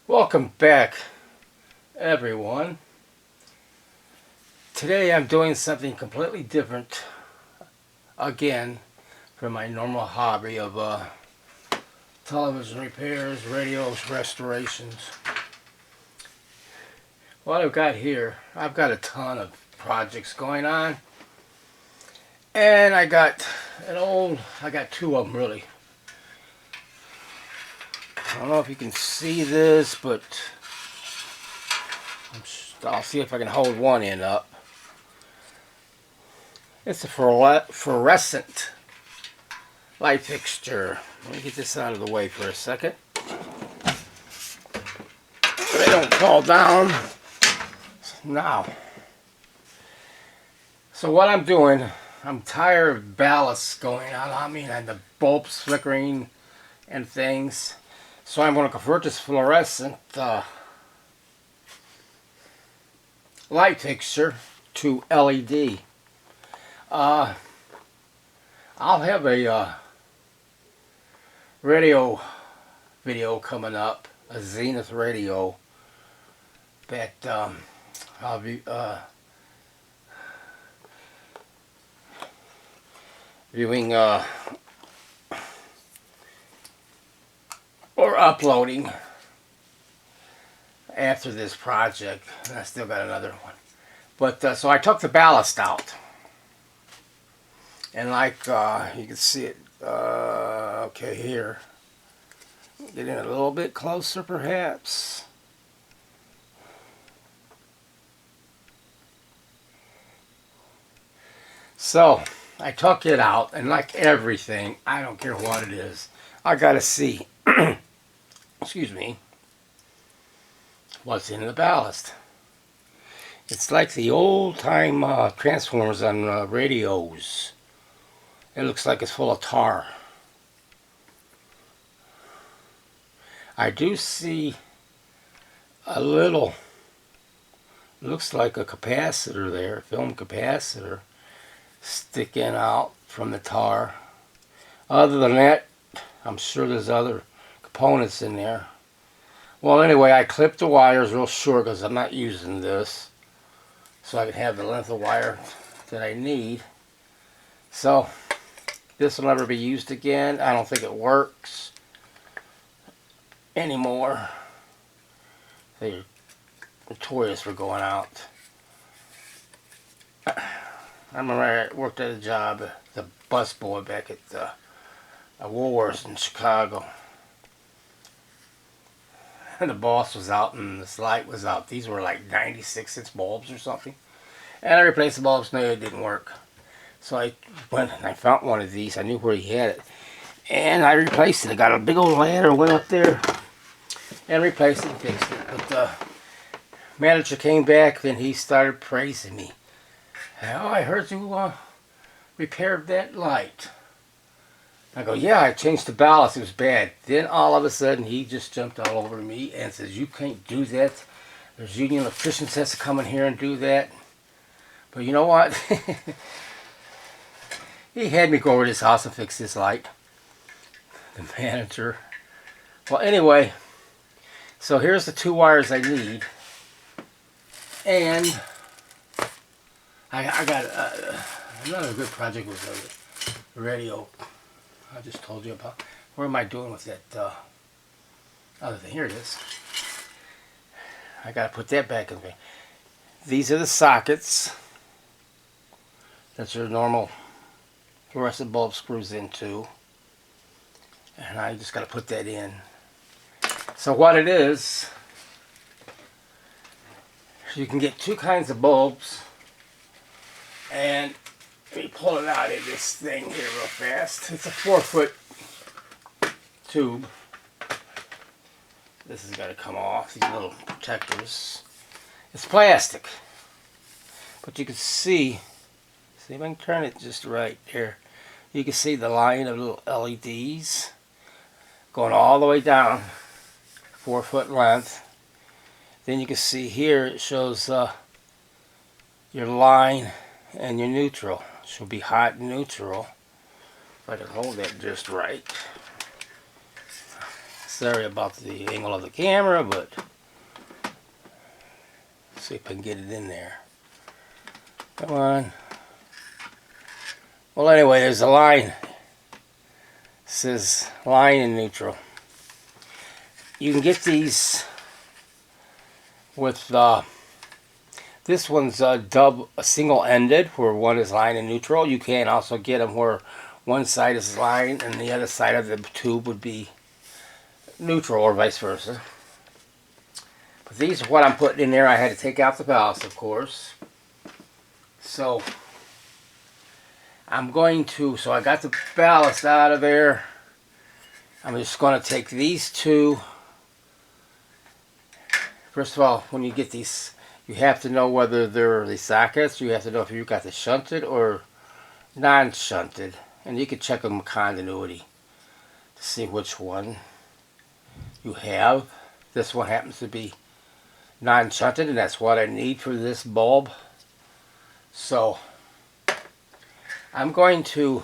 Welcome back, everyone. Today I'm doing something completely different again from my normal hobby of television repairs, radios, restorations. What I've got here, I've got a ton of projects going on, and I got two of them really. I don't know if you can see this, but I'll see if I can hold one end up. It's a fluorescent light fixture. Let me get this out of the way for a second. They don't fall down. Now, so what I'm doing, I'm tired of ballast going on me and the bulbs flickering and things. So I'm going to convert this fluorescent light fixture to LED. I'll have a radio video coming up, a Zenith radio that I'll be viewing or uploading after this project. And I still got another one. But so I took the ballast out. And like you can see it, okay, here. Get in a little bit closer perhaps. So, I took it out, and like everything, I don't care what it is, I gotta see, excuse me, what's in the ballast. It's like the old-time transformers on radios. It looks like it's full of tar. I do see a little, looks like a capacitor there, film capacitor, sticking out from the tar. Other than that, I'm sure there's other components in there. Well, anyway, I clipped the wires real short because I'm not using this, so I can have the length of wire that I need. So this will never be used again. I don't think it works anymore. They're notorious for going out. I remember I worked at a job, the bus boy back at Woolworths in Chicago. And the boss was out and this light was out. These were like 96-inch bulbs or something. And I replaced the bulbs. No, it didn't work. So I went and I found one of these. I knew where he had it. And I replaced it. I got a big old ladder, went up there and replaced it and fixed it. But the manager came back and he started praising me. Oh, I heard you repaired that light. I go, yeah, I changed the ballast. It was bad. Then all of a sudden, he just jumped all over me and says, you can't do that. There's union electricians has to come in here and do that. But you know what? He had me go over to his house and fix this light. The manager. Well, anyway, so here's the two wires I need. And I got another good project with a radio I just told you about. What am I doing with that other thing? Here it is. I got to put that back in there. These are the sockets that your normal fluorescent bulb screws into. And I just got to put that in. So what it is, you can get two kinds of bulbs. And let me pull it out of this thing here real fast. It's a 4-foot tube. This has got to come off, these little protectors. It's plastic. But you can see if I can turn it just right there, you can see the line of little LEDs going all the way down, 4-foot length. Then you can see here it shows your line and your neutral. Should be hot neutral. If I can hold that just right. Sorry about the angle of the camera, but let's see if I can get it in there. Come on. Well, anyway, there's a line. It says line and neutral. You can get these with this one's single-ended, where one is line and neutral. You can also get them where one side is line and the other side of the tube would be neutral, or vice versa. But these are what I'm putting in there. I had to take out the ballast, of course. So I'm going to, so I got the ballast out of there. I'm just going to take these two. First of all, when you get these, you have to know whether they're the sockets. You have to know if you've got the shunted or non-shunted. And you can check them continuity to see which one you have. This one happens to be non-shunted, and that's what I need for this bulb. So I'm going to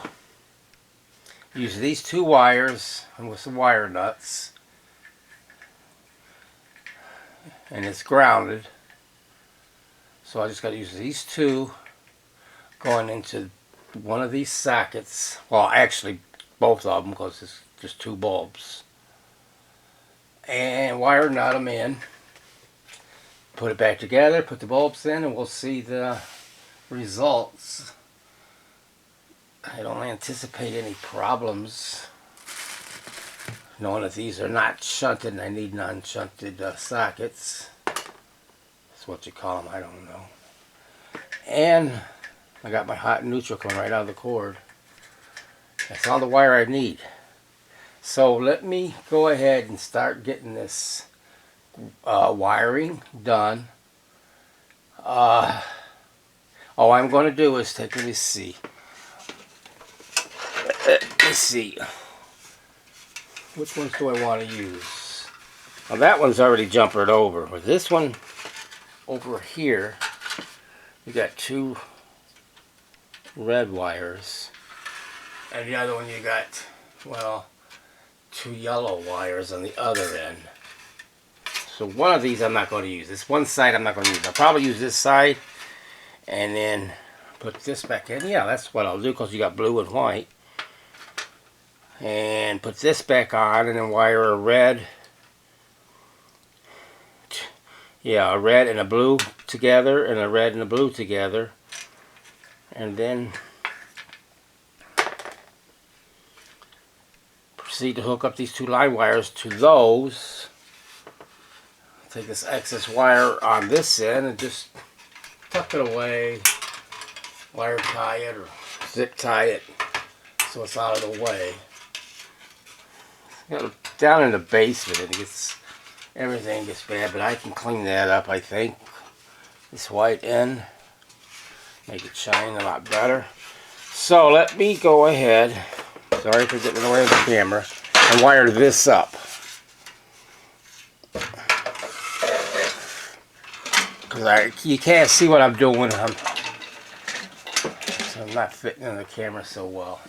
use these two wires and with some wire nuts, and it's grounded, so I just got to use these two going into one of these sockets. Well, actually both of them, because it's just two bulbs, and wire nut them in, put it back together, put the bulbs in, and we'll see the results. I don't anticipate any problems, knowing that these are not shunted and I need non-shunted sockets. That's what you call them, I don't know. And I got my hot and neutral coming right out of the cord. That's all the wire I need. So let me go ahead and start getting this wiring done. All I'm going to do is take, let me see. Let's see. Which ones do I want to use? Well, that one's already jumpered over. With this one over here, you got two red wires. And the other one you got, well, two yellow wires on the other end. So one of these I'm not going to use. This one side I'm not going to use. I'll probably use this side and then put this back in. Yeah, that's what I'll do, because you got blue and white. And put this back on and then wire a red. Yeah, a red and a blue together, and a red and a blue together. And then proceed to hook up these two line wires to those. Take this excess wire on this end and just tuck it away, wire tie it or zip tie it so it's out of the way. You know, down in the basement it gets, everything gets bad, but I can clean that up, I think. This white end, make it shine a lot better. So let me go ahead, sorry for getting in the way of the camera, and wire this up. Because you can't see what I'm doing. So I'm not fitting in the camera so well.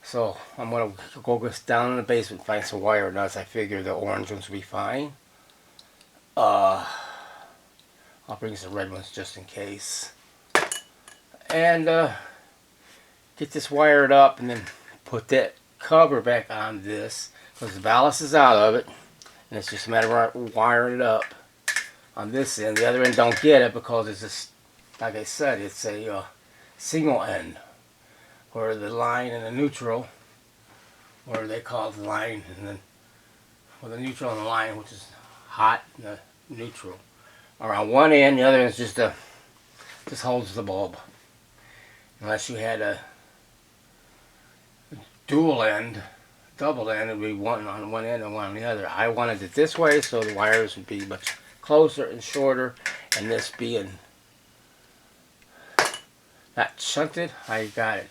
So I'm going to go down in the basement and find some wire nuts. I figure the orange ones will be fine. I'll bring some red ones just in case. And get this wired up and then put that cover back on this, because the ballast is out of it. And it's just a matter of wiring it up on this end. The other end don't get it because it's just, like I said, it's a single end, where the line and the neutral, or they call it the line, and then the neutral and the line, which is hot and the neutral, are on one end. The other end is just holds the bulb. Unless you had a dual end, double end, it would be one on one end and one on the other. I wanted it this way so the wires would be much closer and shorter, and this being not shunted, I got it.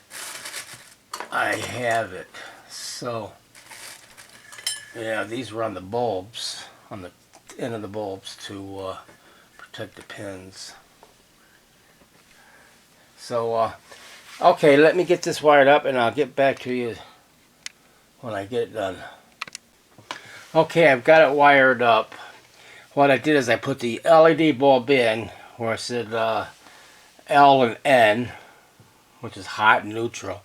I have it. So yeah, these were on the bulbs, on the end of the bulbs to protect the pins. So okay, let me get this wired up and I'll get back to you when I get it done. Okay, I've got it wired up. What I did is I put the LED bulb in where it said L and N, which is hot and neutral.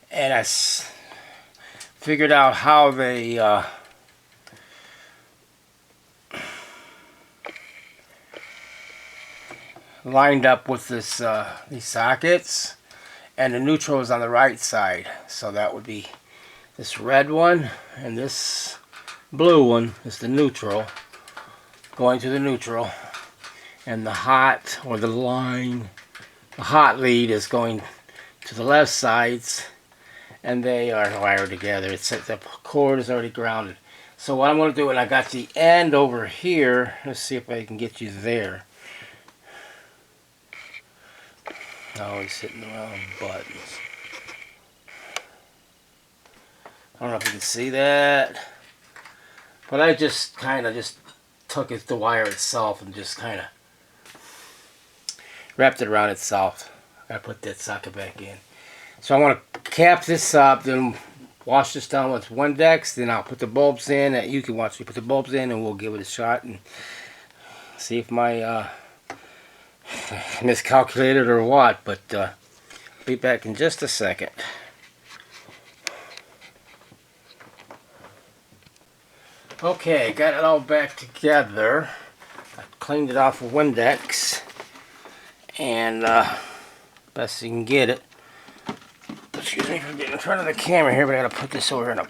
And I figured out how they lined up with this these sockets, and the neutral is on the right side, so that would be this red one, and this blue one is the neutral, going to the neutral, and the hot, or the line, the hot lead is going to the left sides, and they are wired together. It's set, the cord is already grounded. So what I'm going to do, and I got the end over here, let's see if I can get you there. Always hitting the wrong buttons. I don't know if you can see that, but I just kind of just took it, the wire itself, and just kind of wrapped it around itself. I put that socket back in. So I want to cap this up, then wash this down with Windex, then I'll put the bulbs in. You can watch me put the bulbs in, and we'll give it a shot and see if my miscalculated or what. But be back in just a second. Okay, got it all back together. I cleaned it off with Windex, and best you can get it. Excuse me for getting in front of the camera here, but I gotta put this over in a...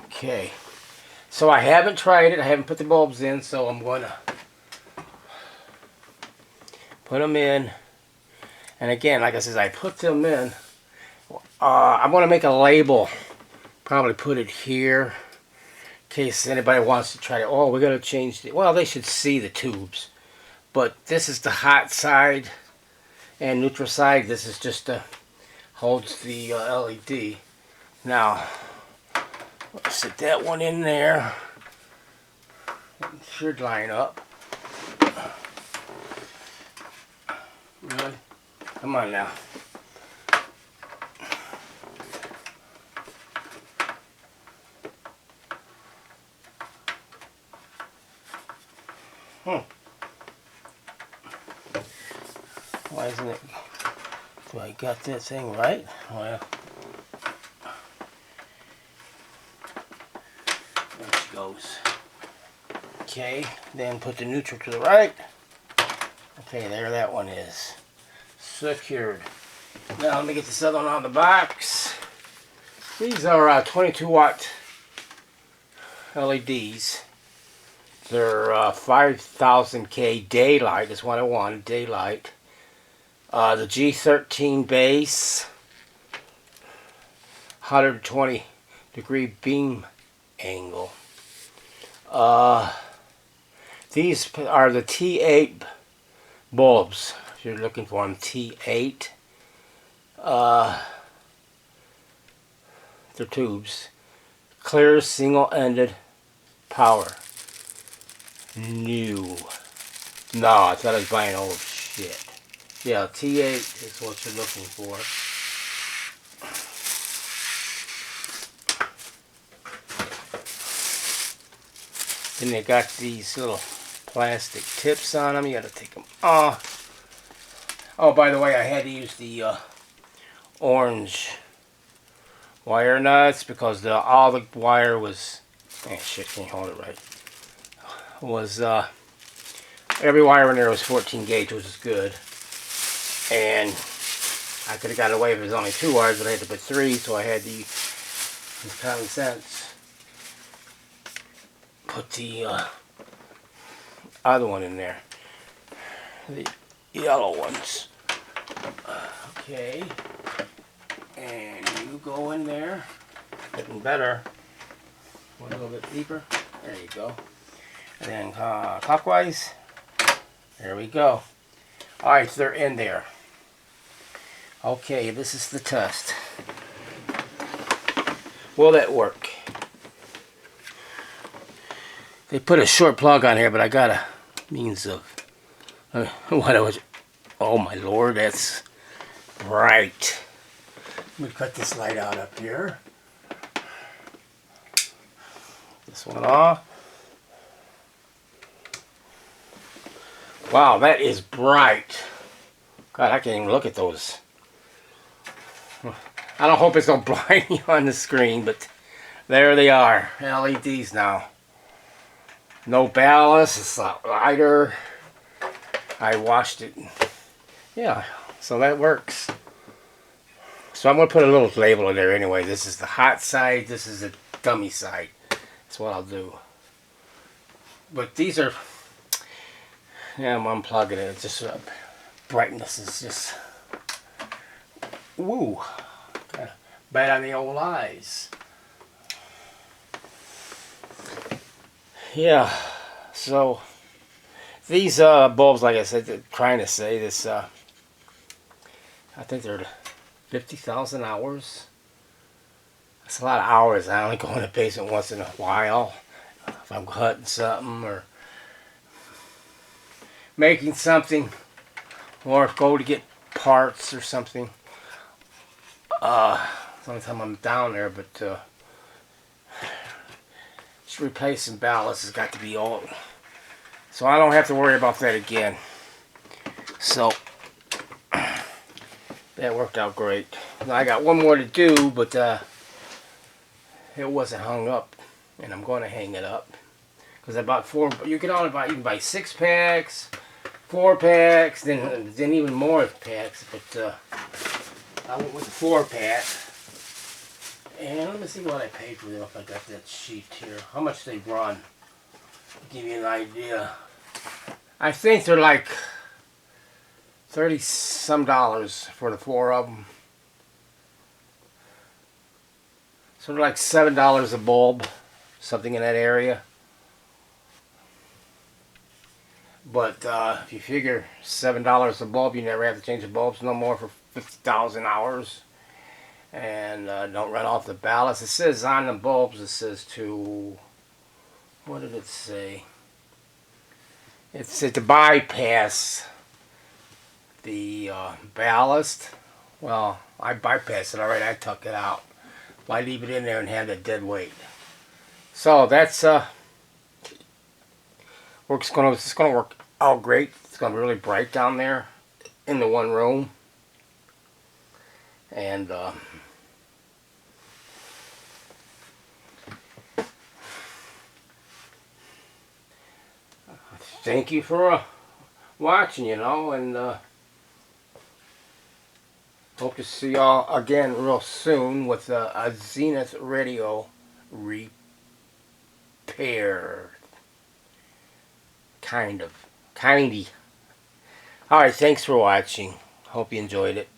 Okay, so I haven't tried it. I haven't put the bulbs in, so I'm gonna put them in. And again, like I said, I put them in. I'm gonna make a label. Probably put it here in case anybody wants to try it. Oh, we're gonna change the... Well, they should see the tubes. But this is the hot side and neutral side. This is just holds the LED. Now, let's set that one in there. It should line up. Really? Come on now. Why isn't it? Do I got that thing right? Well, there she goes. Okay, then put the neutral to the right. Okay, there that one is. Secured. Now let me get this other one out of the box. These are 22 watt LEDs. They're 5000K daylight is what I wanted, daylight. The G13 base, 120 degree beam angle. These are the T8 bulbs, if you're looking for them, T8. They're tubes. Clear single-ended power. New. No, I thought I was buying old shit. Yeah, T8 is what you're looking for. Then they got these little plastic tips on them. You gotta take them off. Oh, by the way, I had to use the orange wire nuts because all the wire was... Man, shit, can't hold it right. Was every wire in there was 14 gauge, which is good. And I could have gotten away if it was only 2 wires, but I had to put 3, so I had to use common sense. Put the other one in there. The yellow ones. Okay. And you go in there. Getting better. One a little bit deeper. There you go. And then clockwise. There we go. Alright, they're in there. Okay, this is the test. Will that work? They put a short plug on here, but I got a means of what I was... Oh my lord, that's bright. Let me cut this light out up here. this one off. Wow, that is bright. God, I can't even look at those. I don't hope it's gonna blind you on the screen, but there they are, LEDs now. No ballast, it's a lot lighter. I washed it. Yeah, so that works. So I'm gonna put a little label in there anyway. This is the hot side, this is the dummy side. That's what I'll do. But these are, yeah, I'm unplugging it. It's just brightness is just, woo, kind of bad on the old eyes. Yeah, so these bulbs, like I said, they're trying to say this, I think they're 50,000 hours. That's a lot of hours. I only go in the basement once in a while if I'm cutting something or making something, or go to get parts or something. Sometimes I'm down there, but just replacing ballast has got to be old, so I don't have to worry about that again. So that worked out great. Now I got one more to do, but it wasn't hung up, and I'm going to hang it up because I bought 4. You can only buy, you can buy 6 packs, 4 packs, then even more packs. But I went with the 4 pack. And let me see what I paid for them. If I got that sheet here, how much they run? Give you an idea. I think they're like $30 some for the 4 of them. So they're like $7 a bulb, something in that area. But if you figure $7 a bulb, you never have to change the bulbs no more for 50,000 hours. And don't run off the ballast. It says on the bulbs, it says to, what did it say? It said to bypass the ballast. Well, I bypassed it already. I took it out. Why leave it in there and have that dead weight? So that's it's gonna work out great. It's gonna be really bright down there in the one room, and thank you for watching, you know, and hope to see y'all again real soon with a Zenith radio repair. Kindy. Alright, thanks for watching. Hope you enjoyed it.